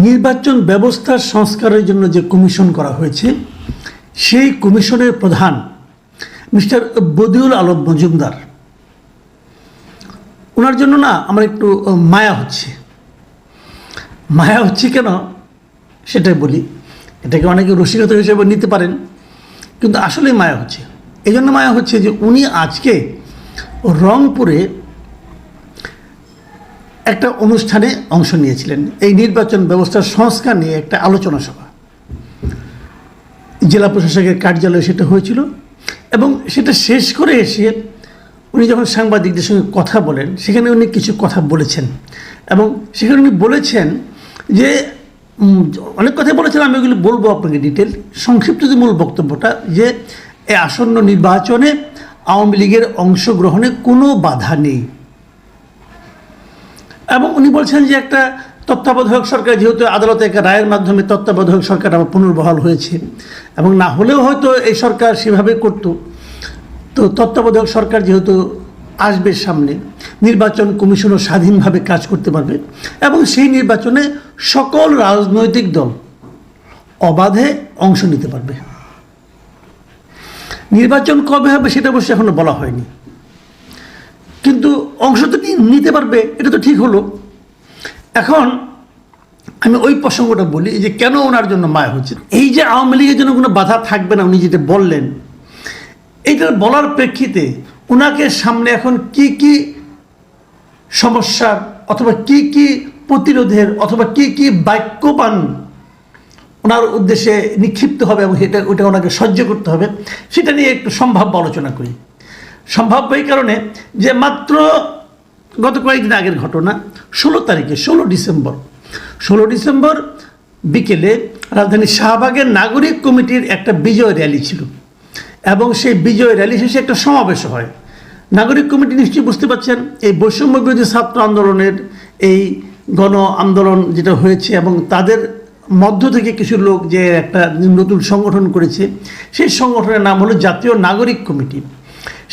নির্বাচন ব্যবস্থার সংস্কারের জন্য যে কমিশন করা হয়েছে সেই কমিশনের প্রধান মিস্টার বদিউল আলম মজুমদার, ওনার জন্য না আমার একটু মায়া হচ্ছে কেন সেটাই বলি। এটাকে অনেকে রসিকতা হিসেবে নিতে পারেন, কিন্তু আসলেই মায়া হচ্ছে। এই জন্য মায়া হচ্ছে যে উনি আজকে রংপুরে একটা অনুষ্ঠানে অংশ নিয়েছিলেন, এই নির্বাচন ব্যবস্থার সংস্কার নিয়ে একটা আলোচনা সভা। জেলা প্রশাসকের কার্যালয়ে সেটা হয়েছিল এবং সেটা শেষ করে এসে উনি যখন সাংবাদিকদের সঙ্গে কথা বলেন, সেখানে উনি কিছু কথা বলেছেন এবং সেখানে উনি বলেছেন যে অনেক কথাই বলেছেন, আমি ওগুলো বলবো আপনাকে ডিটেল। সংক্ষিপ্ত যে মূল বক্তব্যটা যে এই আসন্ন নির্বাচনে আওয়ামী লীগের অংশগ্রহণে কোনো বাধা নেই এবং উনি বলছেন যে একটা তত্ত্বাবধায়ক সরকার, যেহেতু আদালতে একটা রায়ের মাধ্যমে তত্ত্বাবধায়ক সরকার আবার পুনর্বহাল হয়েছে এবং না হলেও হয়তো এই সরকার সেভাবে করত, তো তত্ত্বাবধায়ক সরকার যেহেতু আসবে সামনে, নির্বাচন কমিশনও স্বাধীনভাবে কাজ করতে পারবে এবং সেই নির্বাচনে সকল রাজনৈতিক দল অবাধে অংশ নিতে পারবে। নির্বাচন কবে হবে সেটা অবশ্যই এখনো বলা হয়নি, কিন্তু অংশ তো নিতে পারবে, এটা তো ঠিক হলো। এখন আমি ওই প্রসঙ্গটা বলি যে কেন ওনার জন্য মায়া হচ্ছে। এই যে আওয়ামী লীগের জন্য কোনো বাধা থাকবে না উনি যেটা বললেন, এইটার বলার প্রেক্ষিতে ওনাকে সামনে এখন কি কি সমস্যার অথবা কি কি প্রতিরোধের অথবা কি কি বাক্যবান ওনার উদ্দেশ্যে নিক্ষিপ্ত হবে এবং ওটা ওনাকে সহ্য করতে হবে, সেটা নিয়ে একটু সম্ভাব্য আলোচনা করি। সম্ভাব্য এই কারণে যে মাত্র গত কয়েকদিন আগের ঘটনা, 16 ডিসেম্বর বিকেলে রাজধানী শাহবাগের নাগরিক কমিটির একটা বিজয় র্যালি ছিল এবং সেই বিজয় র্যালি শেষে একটা সমাবেশ হয়। নাগরিক কমিটি নিশ্চয়ই বুঝতে পারছেন, এই বৈষম্য বিরোধী ছাত্র আন্দোলনের এই গণ আন্দোলন যেটা হয়েছে এবং তাদের মধ্য থেকে কিছু লোক যে একটা নতুন সংগঠন করেছে, সেই সংগঠনের নাম হলো জাতীয় নাগরিক কমিটি।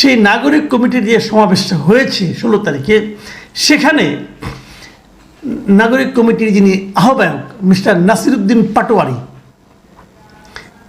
সেই নাগরিক কমিটির যে সমাবেশটা হয়েছে 16 তারিখে, সেখানে নাগরিক কমিটির যিনি আহ্বায়ক মিস্টার নাসিরউদ্দিন পাটোয়ারি,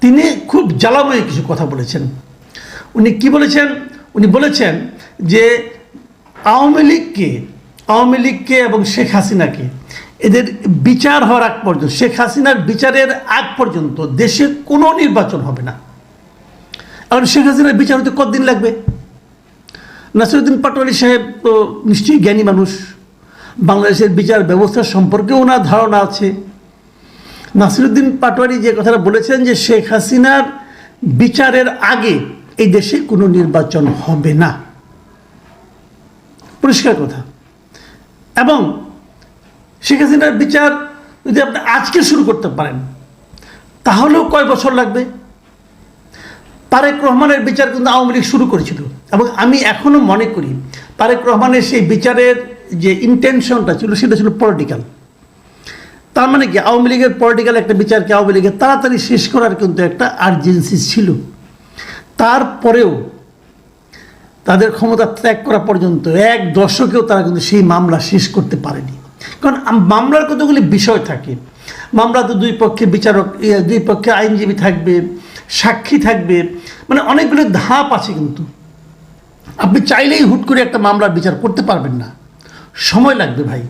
তিনি খুব জ্বালাময় কিছু কথা বলেছেন। উনি কি বলেছেন? উনি বলেছেন যে আওয়ামী লীগকে এবং শেখ হাসিনাকে এদের বিচার হওয়ার আগ পর্যন্ত, শেখ হাসিনার বিচারের আগ পর্যন্ত দেশে কোনো নির্বাচন হবে না। এখন শেখ হাসিনার বিচার হতে কতদিন লাগবে? নাসিরউদ্দিন পাটোয়ারি সাহেব তো নিশ্চয়ই জ্ঞানী মানুষ, বাংলাদেশের বিচার ব্যবস্থা সম্পর্কে ওনার ধারণা আছে। নাসিরউদ্দিন পাটোয়ারি যে কথাটা বলেছেন যে শেখ হাসিনার বিচারের আগে এই দেশে কোনো নির্বাচন হবে না, পরিষ্কার কথা। এবং শেখ হাসিনার বিচার যদি আপনি আজকে শুরু করতে পারেন তাহলেও কয় বছর লাগবে? তারেক রহমানের বিচার কিন্তু আওয়ামী লীগ শুরু করেছিল এবং আমি এখনও মনে করি তারেক রহমানের সেই বিচারের যে ইন্টেনশনটা ছিল সেটা ছিল পলিটিক্যাল। তার মানে কি, আওয়ামী লীগের পলিটিক্যাল একটা বিচারকে আওয়ামী লীগের তাড়াতাড়ি শেষ করার কিন্তু একটা আর্জেন্সি ছিল। তারপরেও তাদের ক্ষমতা ত্যাগ করা পর্যন্ত 1 দশকেও তারা কিন্তু সেই মামলা শেষ করতে পারেনি। কারণ মামলার কতগুলি বিষয় থাকে, মামলাতে দুই পক্ষে বিচারক, দুই পক্ষে আইনজীবী থাকবে, সাক্ষী থাকবে, মানে অনেকগুলো ধাপ আছে। কিন্তু আপনি চাইলেই হুট করে একটা মামলার বিচার করতে পারবেন না, সময় লাগবে ভাই।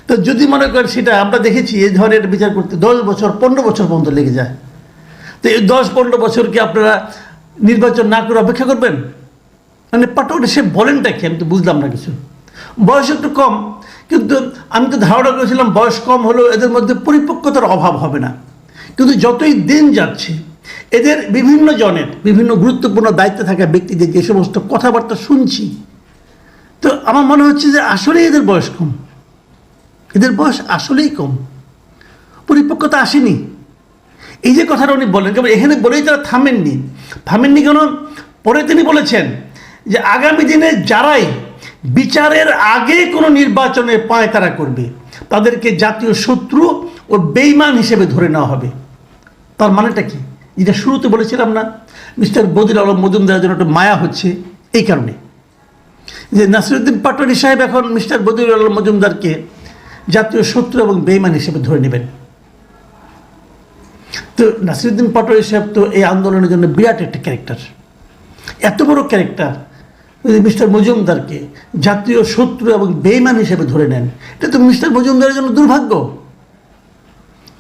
তো যদি মনে করেন, সেটা আমরা দেখেছি এই ধরনের বিচার করতে 10 বছর 15 বছর পর্যন্ত লেগে যায়। তো এই 10-15 বছর কি আপনারা নির্বাচন না করে অপেক্ষা করবেন? মানে পাটোয়ারি সে বলেনটা কি, আমি তো বুঝলাম না কিছু। বয়স একটু কম, কিন্তু আমি তো ধারণা করেছিলাম বয়স কম হলেও এদের মধ্যে পরিপক্কতার অভাব হবে না। কিন্তু যতই দিন যাচ্ছে এদের বিভিন্ন গুরুত্বপূর্ণ দায়িত্বে থাকা ব্যক্তিদের যে সমস্ত কথাবার্তা শুনছি, তো আমার মনে হচ্ছে যে আসলেই এদের বয়স কম, এদের বয়স আসলেই কম, পরিপক্কতা আসেনি। এই যে কথাটা উনি বলেন, কেবল এখানে বলেই তারা থামেননি কেন? পরে তিনি বলেছেন যে আগামী দিনে যারাই বিচারের আগে কোনো নির্বাচনে পায়তারা করবে তাদেরকে জাতীয় শত্রু ও বেঈমান হিসেবে ধরে নেওয়া হবে। তার মানেটা কি? যেটা শুরুতে বলেছিলাম না, মিস্টার বদিউল আলম মজুমদারের জন্য একটা মায়া হচ্ছে এই কারণে যে নাসিরউদ্দিন পাটোয়ারি সাহেব এখন মিস্টার বদিউল আলম মজুমদারকে জাতীয় শত্রু এবং বেঈমান হিসেবে ধরে নেবেন। তো নাসিরুদ্দিন পাটোয়ারি সাহেব তো এই আন্দোলনের জন্য বিরাট একটা ক্যারেক্টার, এত বড় ক্যারেক্টার। মিস্টার মজুমদারকে জাতীয় শত্রু এবং বেঈমান হিসেবে ধরে নেন, এটা তো মিস্টার মজুমদারের জন্য দুর্ভাগ্য।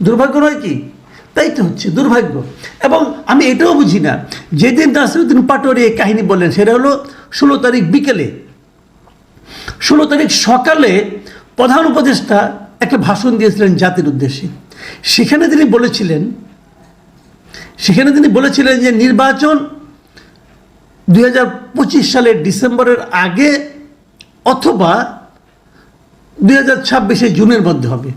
দুর্ভাগ্য নয় কি? তাই তো হচ্ছে দুর্ভাগ্য। এবং আমি এটাও বুঝি না, যেদিন নাসিরুদ্দিন পাটোয়ারি এই কাহিনী বললেন সেটা হলো 16 তারিখ বিকেলে। 16 তারিখ সকালে প্রধান উপদেষ্টা একটা ভাষণ দিয়েছিলেন জাতির উদ্দেশ্যে। সেখানে তিনি বলেছিলেন যে নির্বাচন 2025 সালের ডিসেম্বরের আগে অথবা 2026 জুনের মধ্যে হবে।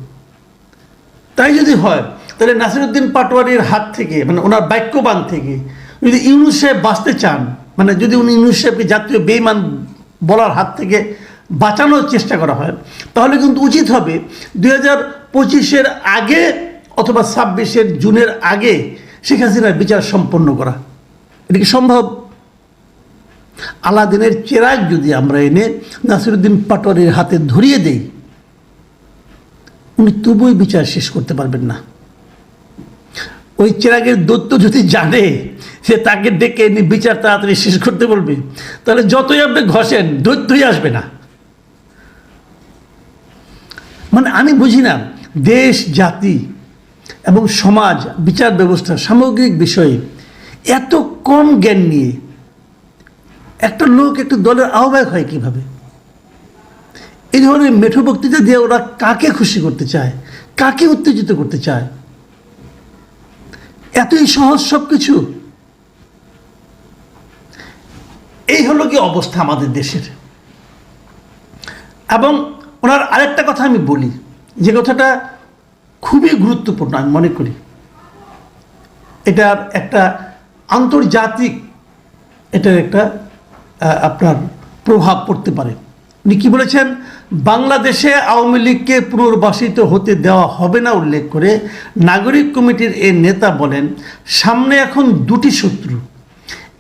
তাই যদি হয় তাহলে নাসিরুদ্দিন পাটোয়ারির হাত থেকে, মানে ওনার বাক্যবান থেকে যদি ইউনূস সাহেব বাঁচতে চান, মানে যদি উনি ইউনূস সাহেবকে জাতীয় বেঈমান বলার হাত থেকে বাঁচানোর চেষ্টা করা হয়, তাহলে কিন্তু উচিত হবে 2025 আগে অথবা 26 জুনের আগে শেখ হাসিনার বিচার সম্পন্ন করা। এটা কি সম্ভব? আলাদিনের চেরাগ যদি আমরা এনে নাসিরুদ্দিন পাটোয়ারির হাতে ধরিয়ে দেই, উনি তবুই বিচার শেষ করতে পারবেন না। ওই চেরাগের দৈত্য যদি জানে সে তাকে ডেকে এনে বিচার তাড়াতাড়ি শেষ করতে বলবে, তাহলে যতই আপনি ঘষেন দৈত্যই আসবে না। মানে আমি বুঝি না, দেশ জাতি এবং সমাজ বিচার ব্যবস্থা সামগ্রিক বিষয়ে এত কম জ্ঞান নিয়ে একটা লোক একটা দলের আহ্বায়ক হয় কিভাবে? এই ধরনের মেঠো বক্তৃতা দিয়ে ওরা কাকে খুশি করতে চায়, কাকে উত্তেজিত করতে চায়? এতই সহজ সব কিছু। এই হলো কি অবস্থা আমাদের দেশের। এবং ওনার আরেকটা কথা আমি বলি, যে কথাটা খুবই গুরুত্বপূর্ণ আমি মনে করি, এটার একটা আন্তর্জাতিক এটার একটা আপনার প্রভাব পড়তে পারে। উনি কি বলেছেন? বাংলাদেশে আওয়ামী লীগকে পুনর্বাসিত হতে দেওয়া হবে না উল্লেখ করে নাগরিক কমিটির এই নেতা বলেন, সামনে এখন দুটি শত্রু,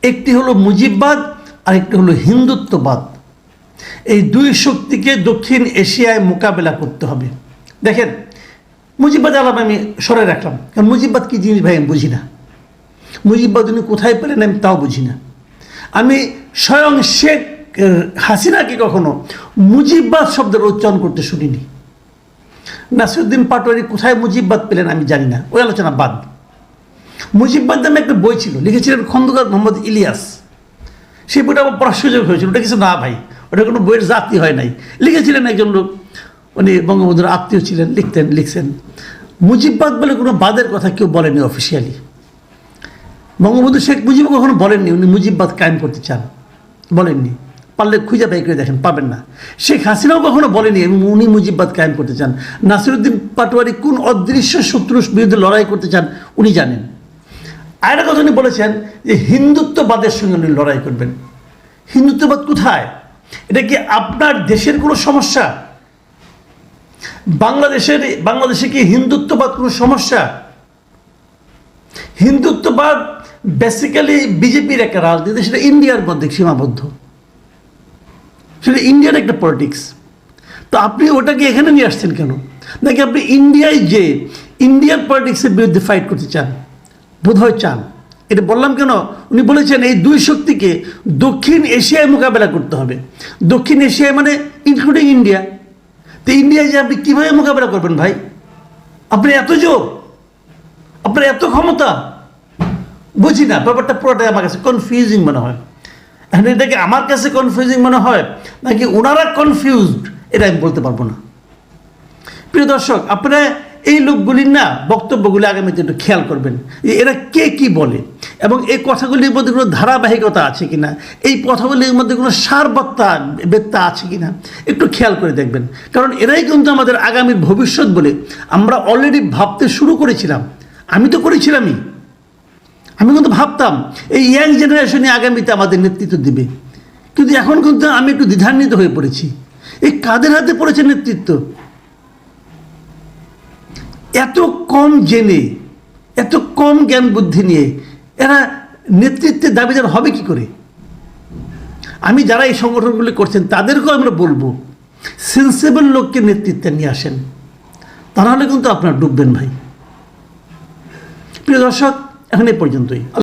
একটি হলো মুজিববাদ আর একটি হলো হিন্দুত্ববাদ। এই দুই শক্তিকে দক্ষিণ এশিয়ায় মোকাবেলা করতে হবে। দেখেন, মুজিববাদ আলাপ আমি সরে রাখলাম, কারণ মুজিববাদ কি জিনিস ভাই আমি বুঝি না। মুজিববাদ উনি কোথায় পেলেন আমি তাও বুঝি না। আমি স্বয়ং শেখ হাসিনাকে কখনো মুজিববাদ শব্দের উচ্চারণ করতে শুনিনি। নাসিরুদ্দিন পাটোয়ারি কোথায় মুজিববাদ পেলেন আমি জানি না, ওই আলোচনা বাদ। মুজিববাদ নামে একটা বই ছিল, লিখেছিলেন খন্দকার মোহাম্মদ ইলিয়াস। সেই বইটা আমার পড়ার সুযোগ হয়েছিল। ওটা কিছু না ভাই, ওটা কোনো বইয়ের জাতি হয় নাই। লিখেছিলেন একজন লোক, উনি বঙ্গবন্ধুর আত্মীয় ছিলেন, লিখছেন মুজিববাদ বলে কোনো বাদের কথা কেউ বলেনি অফিসিয়ালি। বঙ্গবন্ধু শেখ মুজিব কখনো বলেননি উনি মুজিববাদ কায়েম করতে চান, বলেননি। পারলে খুঁজে বাই করে দেখেন, পাবেন না। শেখ হাসিনাও কখনো বলেনি উনি মুজিববাদ কায়েম করতে চান। নাসিরুদ্দিন পাটোয়ারি কোন অদৃশ্য শত্রুর বিরুদ্ধে লড়াই করতে চান উনি জানেন। আরেকটা কথা উনি বলেছেন যে হিন্দুত্ববাদের সঙ্গে উনি লড়াই করবেন। হিন্দুত্ববাদ কোথায়? এটা কি আপনার দেশের কোনো সমস্যা? বাংলাদেশে কি হিন্দুত্ববাদ কোনো সমস্যা? হিন্দুত্ববাদ বেসিক্যালি বিজেপির একটা রাজনীতি, সেটা ইন্ডিয়ার মধ্যে সীমাবদ্ধ, সেটা ইন্ডিয়ার একটা পলিটিক্স। তো আপনি ওটাকে এখানে নিয়ে আসছেন কেন? নাকি আপনি ইন্ডিয়ায় যে ইন্ডিয়ান পলিটিক্সের বিরুদ্ধে ফাইট করতে চান? বোধহয় চান। এটা বললাম কেন? উনি বলেছেন এই দুই শক্তিকে দক্ষিণ এশিয়ায় মোকাবেলা করতে হবে। দক্ষিণ এশিয়ায় মানে ইনক্লুডিং ইন্ডিয়া। তো ইন্ডিয়ায় যে আপনি কীভাবে মোকাবেলা করবেন ভাই? আপনি এত জোর, আপনার এত ক্ষমতা, বুঝি না। ব্যাপারটা পুরোটাই আমার কাছে কনফিউজিং মনে হয়। এখন এটাকে আমার কাছে কনফিউজিং মনে হয় নাকি ওনারা কনফিউজড, এটা আমি বলতে পারবো না। প্রিয় দর্শক, আপনারা এই লোকগুলির না বক্তব্যগুলি আগামীতে একটু খেয়াল করবেন যে এরা কে কি বলে এবং এই কথাগুলির মধ্যে কোনো ধারাবাহিকতা আছে কিনা, এই কথাগুলির মধ্যে কোনো সারবত্তা আছে কিনা একটু খেয়াল করে দেখবেন। কারণ এরাই কিন্তু আমাদের আগামীর ভবিষ্যৎ বলে আমরা অলরেডি ভাবতে শুরু করেছিলাম। আমি তো করেছিলামই। আমি কিন্তু ভাবতাম এই ইয়াং জেনারেশনই আগামীতে আমাদের নেতৃত্ব দিবে, কিন্তু এখন কিন্তু আমি একটু দ্বিধান্বিত হয়ে পড়েছি। এই কাদের হাতে পড়েছে নেতৃত্ব? এত কম জেনে, এত কম জ্ঞান বুদ্ধি নিয়ে এরা নেতৃত্বের দাবিদার হবে কি করে? আমি যারা এই সংগঠনগুলি করছেন তাদেরকেও আমরা বলবো সেন্সেবল লোককে নেতৃত্বে নিয়ে আসেন, তা নাহলে কিন্তু আপনারা ডুববেন ভাই। প্রিয় দর্শক, এখন এই পর্যন্তই।